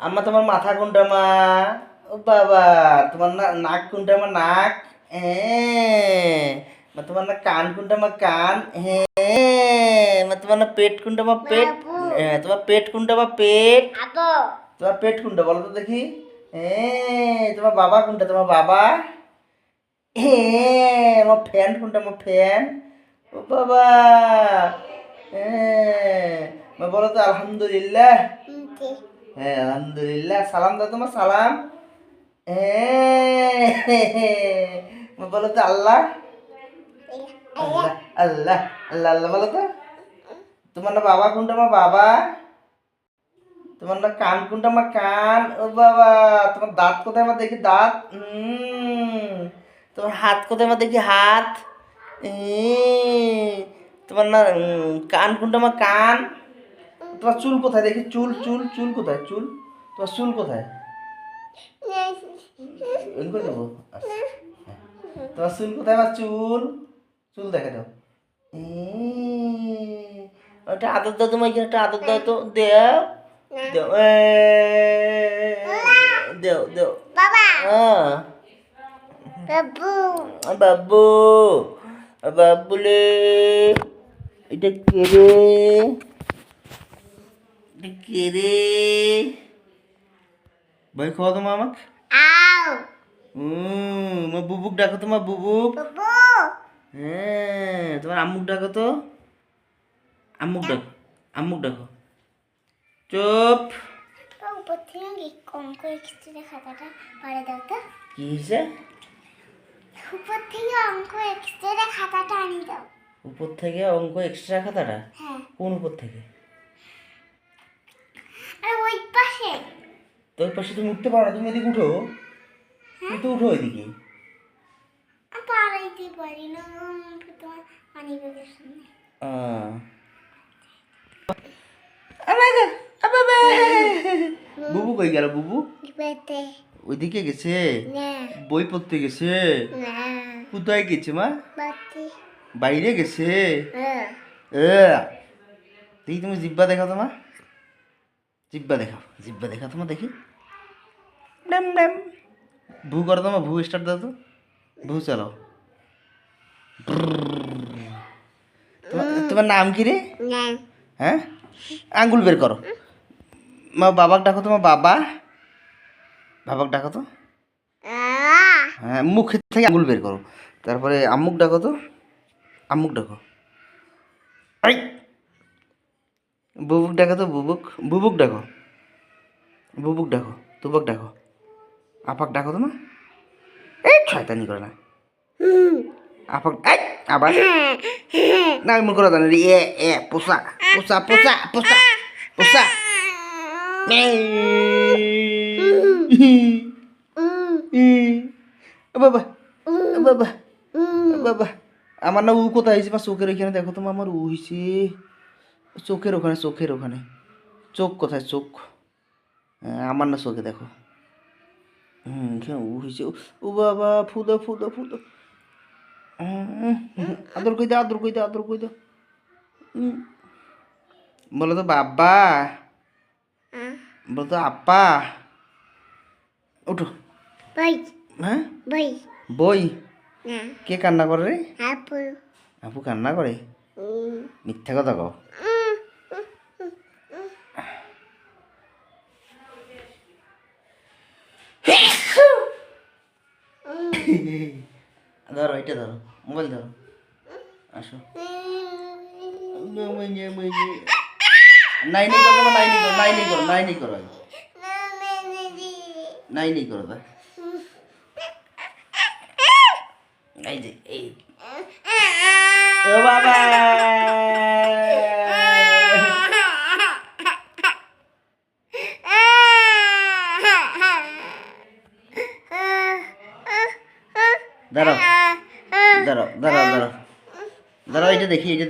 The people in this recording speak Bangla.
আম্মা তোমার মাথা কোনটা মা? ও বাবা, তোমার নাক কোনটা মা? নাক। হ্যাঁ। মা তোমার না কান কোনটা মা? কান। হ্যাঁ। মা তোমার না পেট কোনটা মা? পেট। হ্যাঁ, তোমার পেট কোনটা মা? পেট। তোমার পেট কোনটা বলো তো দেখি? হ্যাঁ। তোমার বাবা কোনটা? তোমার বাবা। হ্যাঁ। আমার ফ্যান কোনটা? আমার ফ্যান। ও বাবা। হ্যাঁ। মা বলো তো আলহামদুলিল্লাহ। হ্যাঁ আলহামদুলিল্লাহ। সালাম দাও তোমার সালাম। মা বলো তো আল্লাহ। আল্লাহ আল্লাহ আল্লাহ আল্লাহ বলো তো। তোমার না বাবা কোনটা? মা বাবা। তোমার না কান কোনটা? মা কান। ও বাবা, তোমার দাঁত কোথায়? মা দেখি দাঁত। তোমার হাত কোথায়? মা দেখি হাত। তোমার না কান কোনটা? মা কান। তোমার চুল কোথায় দেখি? চুল চুল চুল কোথায়? চুল তোমার চুল কোথায়? এরকম করে দেবো? আচ্ছা। তোমার চুল কোথায়? আমার চুল চুল দেখে দাও। ওটা আদর দাও, তোমার একটা আদর দাও তো। দেও দেও দেও দেও বাবা। বাবু বাবুলে, এটা কে রে? এটা কে রে? ভাই খাওয়া তোমা আমাকে। আমার বুবুক ডাকো, তোমার বুবুক। হ্যাঁ, তোমার আম্মুক ডাকো তো। আম্মুক ডাকো, আম্মুক ডাকো। চুপ। কি হয়েছে? উপর থেকে অঙ্ক এক্সট্রা খাতাটা? কোন উপর থেকে? ওই পাশে। তো ওই পাশে তুমি উঠতে পারো না, তুমি এদিকে উঠো। তুমি তো উঠো এদিকে। পারি না, তোমার পানি ব্যাগের সামনে। বুবু কই গেল? বুবু ওইদিকে গেছে, বই পড়তে গেছে। কোথায় গেছে মা? বাইরে গেছে। দেখি তুমি জিব্বা দেখাও তোমার। জিব্বা দেখাও, জিব্বা দেখাও তোমার দেখি। ড্যাম ড্যাম। ভু করো তোমার, ভু স্টার্ট দাও তো। ভু চালাও। তোমার নাম কি রে? হ্যাঁ, আঙ্গুল বের করো। মা বাবাক ডাকো, তোমার বাবা। বাবাক ডাকো তো। হ্যাঁ, মুখ থেকে আঙ্গুল বের করো। তারপরে আম্মুক ডাকো তো। আম্মুক ডাকো। বুবুক ডাকো তো। বুবুক, বুবুক ডাকো। বুবুক ডাকো, তুবক ডাকো। আপাক ডাকো তো না। এই শয়তানি করে না। আপাক আবার না, আমি মুখ করে জানি। পোষা পোষা পোষা পোষা পোষা। বাবা বাবা বাবা, আমার না উ কোথায় হয়েছে? আমার চোখের ওইখানে দেখো তোমার। আমার উ হয়েছে চোখের ওখানে, চোখের ওখানে। চোখ কোথায়? চোখ। আমার না চোখে দেখো। উ হয়েছে। ও বাবা, ফুদো ফুদো ফুদো। আদর কই দাও, আদর কই দাও, আদর কই দাও। বলো তো বাবা। বলো তো আপা। উঠো। হ্যাঁ, বই। কে কান্না করে রে? আপু কান্না করে? মিথ্যা কথা কও। ধরো, এটা ধরো, মোবাইল ধরো। আসো। নাই নাই করো, নাই নাই করো, নাই নাই করো, নাই নাই করো, নাই নাই করো। এই যে এই ও বাবা। দাঁড়াও দাঁড়াও দাঁড়াও দাঁড়াও দাঁড়াও, এটা দেখি, এটা